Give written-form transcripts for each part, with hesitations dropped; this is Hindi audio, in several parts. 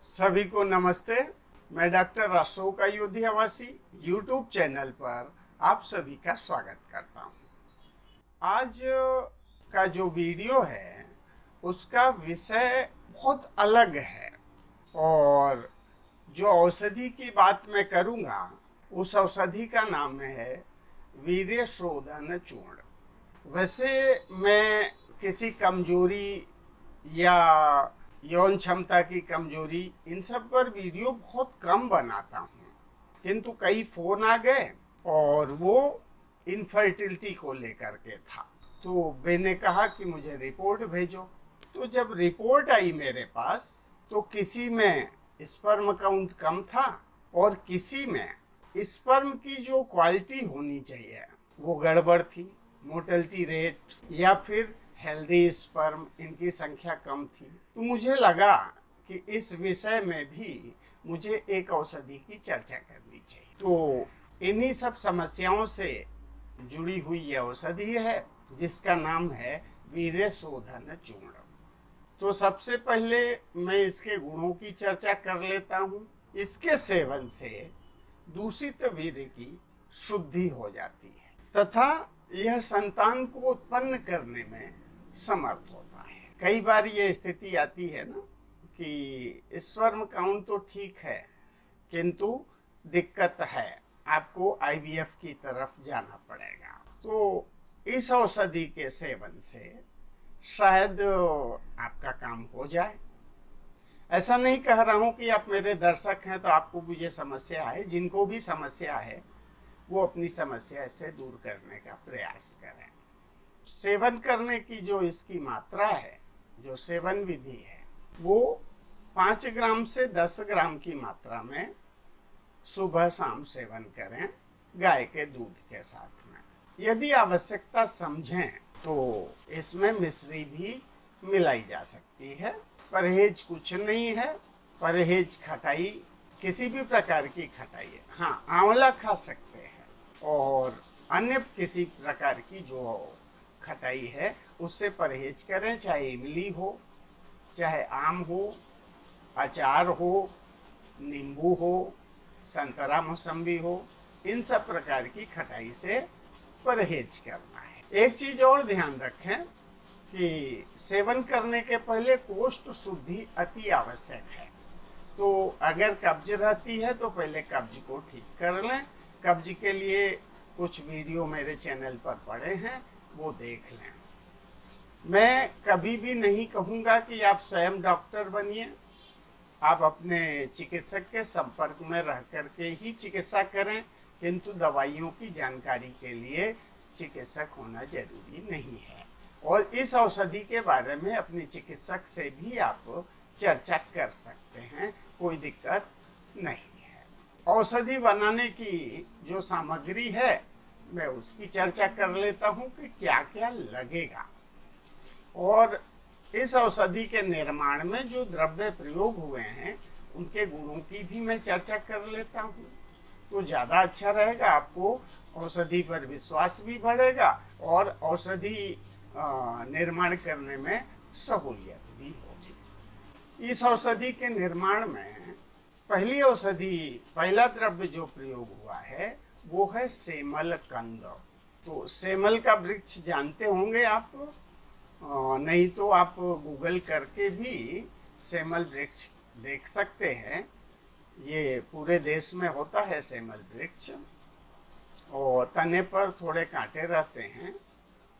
सभी को नमस्ते। मैं डॉक्टर अशोक अयोध्यावासी यूट्यूब चैनल पर आप सभी का स्वागत करता हूं। आज का जो वीडियो है उसका विषय बहुत अलग है और जो औषधि की बात मैं करूंगा उस औषधि का नाम है वीर्य शोधन चूर्ण। वैसे मैं किसी कमजोरी या यौन क्षमता की कमजोरी इन सब पर वीडियो बहुत कम बनाता हूँ, किंतु कई फोन आ गए और वो इनफर्टिलिटी को लेकर के था। तो मैंने कहा कि मुझे रिपोर्ट भेजो। तो जब रिपोर्ट आई मेरे पास तो किसी में स्पर्म काउंट कम था और किसी में स्पर्म की जो क्वालिटी होनी चाहिए वो गड़बड़ थी, मोर्टेलिटी रेट या फिर हेल्दी स्पर्म इनकी संख्या कम थी। तो मुझे लगा कि इस विषय में भी मुझे एक औषधि की चर्चा करनी चाहिए। तो इन्हीं सब समस्याओं से जुड़ी हुई यह औषधि है जिसका नाम है वीर्य शोधन चूर्ण। तो सबसे पहले मैं इसके गुणों की चर्चा कर लेता हूँ। इसके सेवन से दूषित वीर्य की शुद्धि हो जाती है तथा यह संतान को उत्पन्न करने में समर्थ होता है। कई बार ये स्थिति आती है ना कि स्पर्म काउंट तो ठीक है किंतु दिक्कत है, आपको आईवीएफ की तरफ जाना पड़ेगा। तो इस औषधि के सेवन से शायद आपका काम हो जाए। ऐसा नहीं कह रहा हूं कि आप मेरे दर्शक हैं तो आपको भी ये समस्या है। जिनको भी समस्या है वो अपनी समस्या से दूर करने का प्रयास करें। सेवन करने की जो इसकी मात्रा है, जो सेवन विधि है, वो 5 ग्राम से 10 ग्राम की मात्रा में सुबह शाम सेवन करें गाय के दूध के साथ में। यदि आवश्यकता समझें तो इसमें मिश्री भी मिलाई जा सकती है। परहेज कुछ नहीं है। परहेज खटाई, किसी भी प्रकार की खटाई है, हाँ आंवला खा सकते हैं और अन्य किसी प्रकार की जो खटाई है उससे परहेज करें। चाहे इमली हो, चाहे आम हो, अचार हो, नींबू हो, संतरा मौसम्बी हो, इन सब प्रकार की खटाई से परहेज करना है। एक चीज और ध्यान रखें कि सेवन करने के पहले कोष्ठ शुद्धि अति आवश्यक है। तो अगर कब्ज रहती है तो पहले कब्ज को ठीक कर लें। कब्ज के लिए कुछ वीडियो मेरे चैनल पर पड़े हैं, वो देख लें। मैं कभी भी नहीं कहूँगा कि आप स्वयं डॉक्टर बनिए। आप अपने चिकित्सक के संपर्क में रह करके ही चिकित्सा करें, किंतु दवाइयों की जानकारी के लिए चिकित्सक होना जरूरी नहीं है। और इस औषधि के बारे में अपने चिकित्सक से भी आप चर्चा कर सकते हैं, कोई दिक्कत नहीं है। औषधि बनाने की जो सामग्री है मैं उसकी चर्चा कर लेता हूं कि क्या क्या लगेगा, और इस औषधि के निर्माण में जो द्रव्य प्रयोग हुए हैं उनके गुणों की भी मैं चर्चा कर लेता हूं। तो ज़्यादा अच्छा रहेगा, आपको औषधि पर विश्वास भी बढ़ेगा और औषधि निर्माण करने में सहूलियत भी होगी। इस औषधि के निर्माण में पहला द्रव्य जो प्रयोग हुआ है वो है सेमल कंद। तो सेमल का वृक्ष जानते होंगे आप, नहीं तो आप गूगल करके भी सेमल वृक्ष देख सकते हैं। ये पूरे देश में होता है सेमल वृक्ष और तने पर थोड़े कांटे रहते हैं।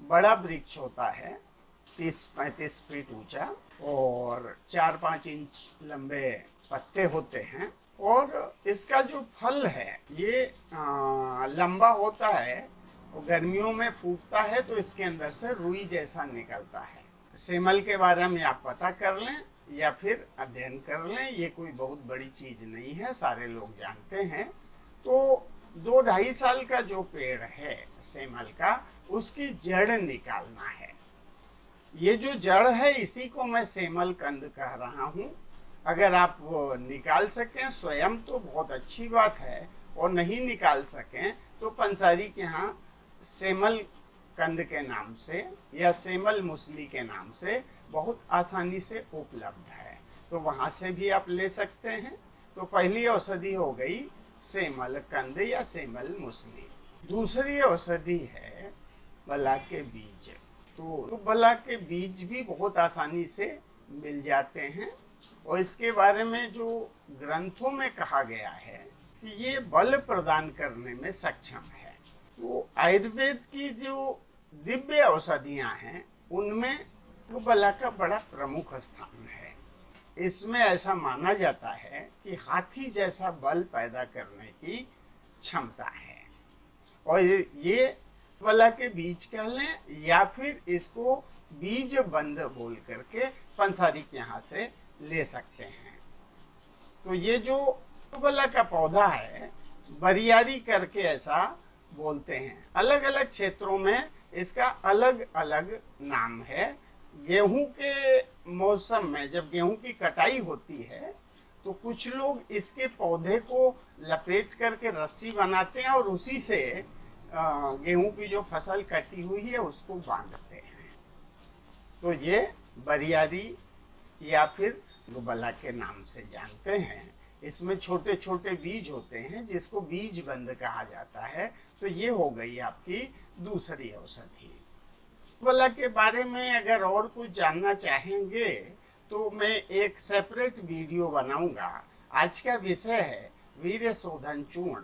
बड़ा वृक्ष होता है, 30-35 फीट ऊंचा और 4-5 इंच लंबे पत्ते होते हैं। और इसका जो फल है ये लंबा होता है और गर्मियों में फूटता है तो इसके अंदर से रुई जैसा निकलता है। सेमल के बारे में आप पता कर लें या फिर अध्ययन कर लें, ये कोई बहुत बड़ी चीज नहीं है, सारे लोग जानते हैं। तो 2-2.5 साल का जो पेड़ है सेमल का, उसकी जड़ निकालना है। ये जो जड़ है इसी को मैं सेमल कंद कह रहा हूँ। अगर आप वो निकाल सकें स्वयं तो बहुत अच्छी बात है, और नहीं निकाल सकें तो पंसारी के यहाँ सेमल कंद के नाम से या सेमल मूसली के नाम से बहुत आसानी से उपलब्ध है। तो वहाँ से भी आप ले सकते हैं। तो पहली औषधि हो गई सेमल कंद या सेमल मूसली। दूसरी औषधि है बला के बीज। तो बला के बीज भी बहुत आसानी से मिल जाते हैं और इसके बारे में जो ग्रंथों में कहा गया है कि ये बल प्रदान करने में सक्षम है। तो आयुर्वेद की जो दिव्य औषधियां हैं उनमें बला का बड़ा प्रमुख स्थान है। इसमें ऐसा माना जाता है कि हाथी जैसा बल पैदा करने की क्षमता है। और ये बला के बीज कह लें या फिर इसको बीज बंद बोल करके पंसारी के यहाँ से ले सकते हैं। तो ये जो बला का पौधा है बरियारी करके ऐसा बोलते हैं। अलग अलग क्षेत्रों में इसका अलग अलग नाम है। गेहूं के मौसम में जब गेहूं की कटाई होती है तो कुछ लोग इसके पौधे को लपेट करके रस्सी बनाते हैं और उसी से गेहूं की जो फसल कटी हुई है उसको बांधते हैं। तो ये बरियारी या फिर बला के नाम से जानते हैं। इसमें छोटे छोटे बीज होते हैं जिसको बीज बंद कहा जाता है। तो ये हो गई आपकी दूसरी औषधि। बला के बारे में अगर और कुछ जानना चाहेंगे तो मैं एक सेपरेट वीडियो बनाऊंगा। आज का विषय है वीर्य शोधन चूर्ण।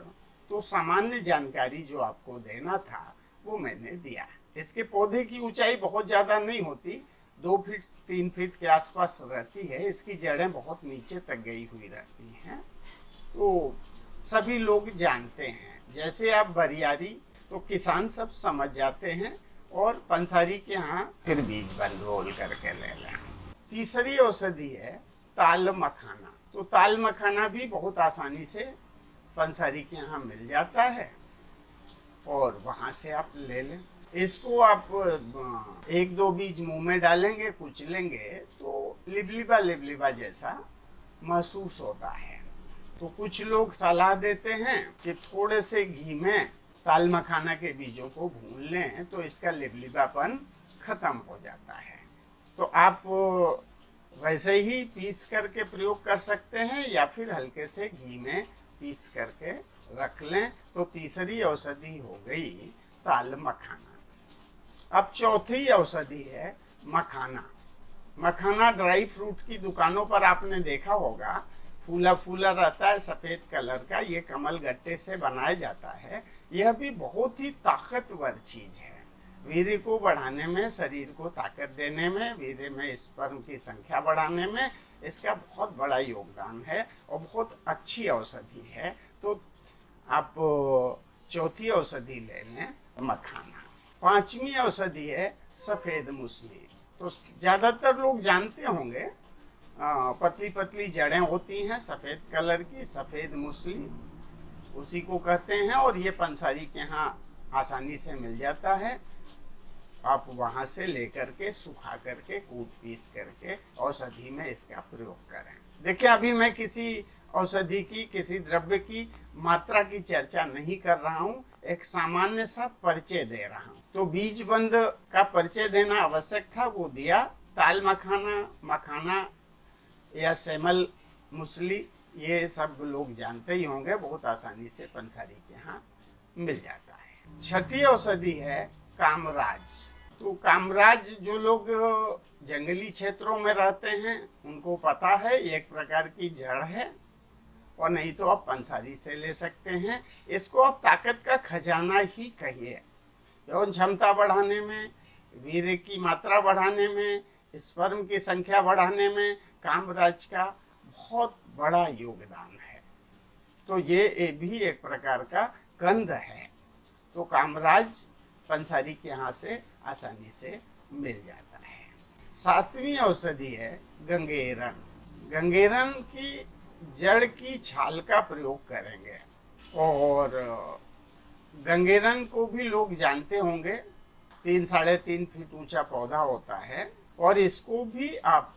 तो सामान्य जानकारी जो आपको देना था वो मैंने दिया। इसके पौधे की ऊंचाई बहुत ज़्यादा नहीं होती, 2 फीट 3 फीट के आसपास रहती है। इसकी जड़ें बहुत नीचे तक गई हुई रहती हैं। तो सभी लोग जानते हैं। जैसे आप बरियारी तो किसान सब समझ जाते हैं और पंसारी के यहाँ फिर बीज बंद बोल करके ले लें। तीसरी औषधि है ताल मखाना। तो ताल मखाना भी बहुत आसानी से पंसारी के यहाँ मिल जाता है और वहाँ से आप ले लें। इसको आप 1-2 बीज मुंह में डालेंगे, कुचलेंगे तो लिबलिबा लिबलिबा जैसा महसूस होता है। तो कुछ लोग सलाह देते हैं कि थोड़े से घी में ताल मखाना के बीजों को भून लें तो इसका लिबलिबापन खत्म हो जाता है। तो आप वैसे ही पीस करके प्रयोग कर सकते हैं या फिर हल्के से घी में पीस करके रख लें। तो तीसरी औषधि हो गई ताल मखाना। अब चौथी औषधि है मखाना। मखाना ड्राई फ्रूट की दुकानों पर आपने देखा होगा, फूला फूला रहता है, सफ़ेद कलर का। ये कमल गट्टे से बनाया जाता है। यह भी बहुत ही ताकतवर चीज़ है। वीर्य को बढ़ाने में, शरीर को ताकत देने में, वीर्य में स्पर्म की संख्या बढ़ाने में इसका बहुत बड़ा योगदान है और बहुत अच्छी औषधि है। तो आप चौथी औषधि ले लें मखाना। पांचवी औषधि है सफ़ेद मूसली। तो ज़्यादातर लोग जानते होंगे, पतली पतली जड़ें होती हैं सफ़ेद कलर की, सफ़ेद मूसली उसी को कहते हैं। और ये पंसारी के यहाँ आसानी से मिल जाता है। आप वहाँ से लेकर के सुखा करके कूट पीस करके औषधि में इसका प्रयोग करें। देखिए, अभी मैं किसी औषधि की, किसी द्रव्य की मात्रा की चर्चा नहीं कर रहा हूँ, एक सामान्य सा परिचय दे रहा हूँ। तो बीज बंद का परिचय देना आवश्यक था, वो दिया। ताल मखाना, मखाना या सेमल मूसली ये सब लोग जानते ही होंगे, बहुत आसानी से पंसारी के यहाँ मिल जाता है। छठी औषधि है कामराज। तो कामराज जो लोग जंगली क्षेत्रों में रहते हैं उनको पता है, ये एक प्रकार की जड़ है और नहीं तो आप पंसारी से ले सकते हैं। इसको आप ताकत का खजाना ही कहिए। यौन क्षमता बढ़ाने में, वीर्य की मात्रा बढ़ाने में, स्पर्म की संख्या बढ़ाने में कामराज का बहुत बड़ा योगदान है। तो ये भी एक प्रकार का कंद है। तो कामराज पंसारी के यहाँ से आसानी से मिल जाता है। सातवीं औषधि है गंगेरन। गंगेरन की जड़ की छाल का प्रयोग करेंगे। और गंगेरन को भी लोग जानते होंगे, 3-3.5 फीट ऊंचा पौधा होता है। और इसको भी आप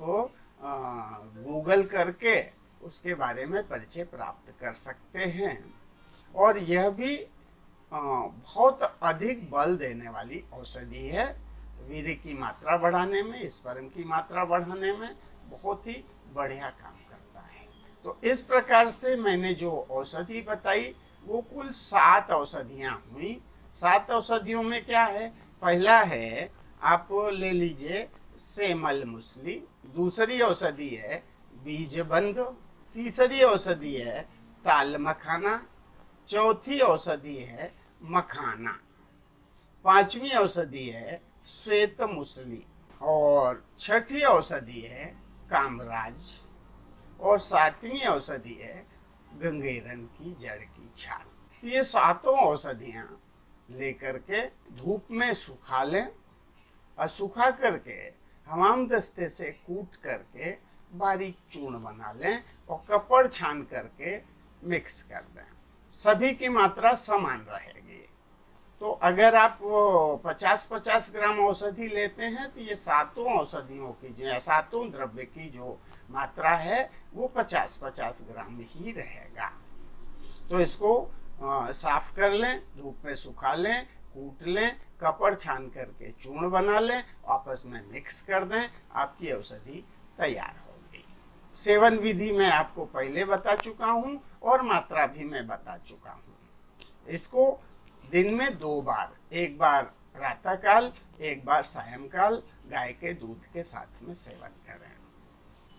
गूगल करके उसके बारे में परिचय प्राप्त कर सकते हैं। और यह भी बहुत अधिक बल देने वाली औषधि है। वीर्य की मात्रा बढ़ाने में, स्पर्म की मात्रा बढ़ाने में बहुत ही बढ़िया काम करता है। तो इस प्रकार से मैंने जो औषधि बताई वो कुल 7 औषधियाँ हुई। 7 औषधियों में क्या है, पहला है आप ले लीजिए सेमल मूसली, दूसरी औषधि है बीजबंध, तीसरी औषधि है ताल मखाना, चौथी औषधि है मखाना, पांचवी औषधि है श्वेत मूसली, और छठी औषधि है कामराज, और सातवीं औषधि है गंगेरन की जड़ की छाल। ये सातों औषधियां लेकर के धूप में सुखा लें, और सुखा करके हमाम दस्ते से कूट करके बारीक चूर्ण बना लें और कपड़ छान करके मिक्स कर दें। सभी की मात्रा समान रहेगी। तो अगर आप 50-50 ग्राम औषधि लेते हैं तो ये सातों औषधियों की जो सातों द्रव्य की जो मात्रा है वो 50-50 ग्राम ही रहेगा। तो इसको साफ कर लें, धूप में सुखा लें, कूट लें, कपड़ छान करके चूर्ण बना लें, आपस में मिक्स कर दें, आपकी औषधि तैयार होगी। सेवन विधि मैं आपको पहले बता चुका हूँ और मात्रा भी मैं बता चुका हूँ। इसको दिन में 2 बार, एक बार प्रातःकाल, एक बार सायंकाल गाय के दूध के साथ में सेवन करें।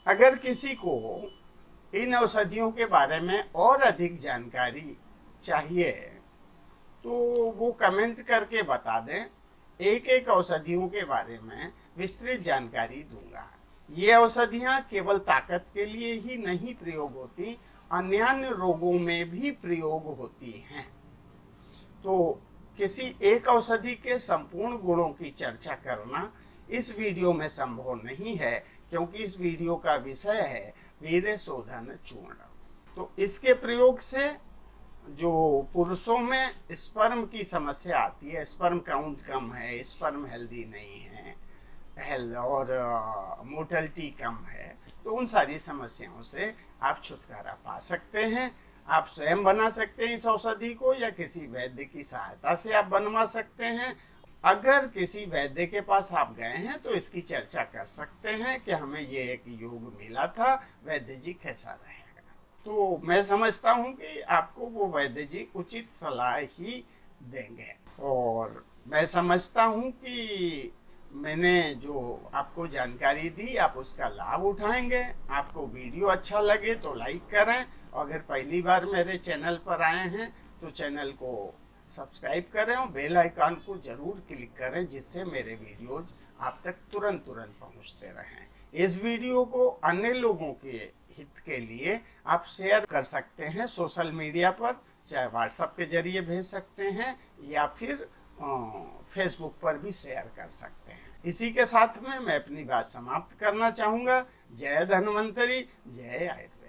अगर किसी को इन औषधियों के बारे में और अधिक जानकारी चाहिए तो वो कमेंट करके बता दें। एक एक औषधियों के बारे में विस्तृत जानकारी दूंगा। ये औषधियाँ केवल ताकत के लिए ही नहीं प्रयोग होती, अन्य रोगों में भी प्रयोग होती हैं। तो किसी एक औषधि के संपूर्ण गुणों की चर्चा करना इस वीडियो में संभव नहीं है, क्योंकि इस वीडियो का विषय है वीर्य शोधन चूर्ण। तो इसके प्रयोग से जो पुरुषों में स्पर्म की समस्या आती है, स्पर्म काउंट कम है, स्पर्म हेल्दी नहीं है, और मोर्टेलिटी कम है, तो उन सारी समस्याओं से आप छुटकारा पा सकते हैं। आप स्वयं बना सकते हैं इस औषधि को, या किसी वैद्य की सहायता से आप बनवा सकते हैं। अगर किसी वैद्य के पास आप गए हैं तो इसकी चर्चा कर सकते हैं कि हमें ये एक योग मिला था, वैद्य जी कैसा रहेगा। तो मैं समझता हूँ कि आपको वो वैद्य जी उचित सलाह ही देंगे, और मैं समझता हूँ कि मैंने जो आपको जानकारी दी आप उसका लाभ उठाएंगे। आपको वीडियो अच्छा लगे तो लाइक करें, और अगर पहली बार मेरे चैनल पर आए हैं तो चैनल को सब्सक्राइब करें और बेल आइकन को जरूर क्लिक करें, जिससे मेरे वीडियोज आप तक तुरंत पहुंचते रहें। इस वीडियो को अन्य लोगों के हित के लिए आप शेयर कर सकते हैं सोशल मीडिया पर, चाहे व्हाट्सएप के जरिए भेज सकते हैं या फिर फेसबुक पर भी शेयर कर सकते हैं। इसी के साथ में मैं अपनी बात समाप्त करना चाहूँगा। जय धन्वंतरी, जय आयुर्वेद।